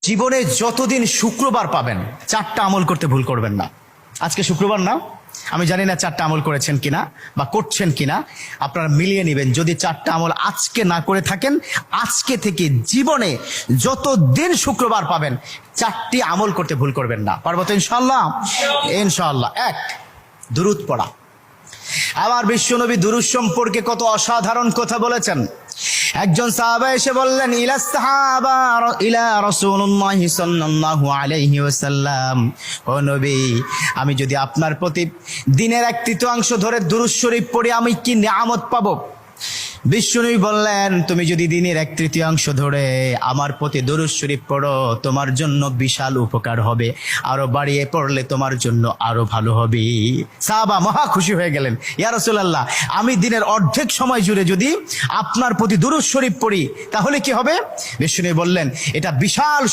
জীবনে যতদিন শুক্রবার পাবেন 4টা আমল করতে ভুল করবেন না। আজকে শুক্রবার না, আমি জানি না 4টা আমল করেছেন কিনা বা করছেন কিনা, আপনারা মিলিয়ে নেবেন। যদি 4টা আমল আজকে না করে থাকেন, আজকে থেকে জীবনে যতদিন শুক্রবার পাবেন 4টি আমল করতে ভুল করবেন না। পারবো তো ইনশাআল্লাহ? ইনশাআল্লাহ। 1, দুরূদ পড়া। আমার বিশ্বনবী দুরূদ সম্পর্কে কত অসাধারণ কথা বলেছেন। একজন সাহাবা এসে বললেন, ইলা রাসূলুল্লাহ সাল্লাল্লাহু আলাইহি ওয়াসাল্লাম, ও নবী, আমি যদি আপনার প্রতি দিনের 1/3 ধরে দুরূদ শরীফ পড়ি আমি কি নিয়ামত পাবো? বিশ্বনবী বললেন, তুমি যদি দিনের 1/3 ধরে আমার প্রতি দুরূদ শরীফ পড়ো তোমার জন্য বিশাল উপকার হবে, আরো বাড়িয়ে পড়লে তোমার জন্য আরো ভালো হবে। সাহাবা মহা খুশি হয়ে গেলেন, ইয়া রাসূলুল্লাহ, আমি দিনের অর্ধেক সময় জুড়ে যদি আপনার প্রতি দুরূদ শরীফ পড়ি তাহলে কি হবে? বিশ্বনবী বললেন, এটা বিশাল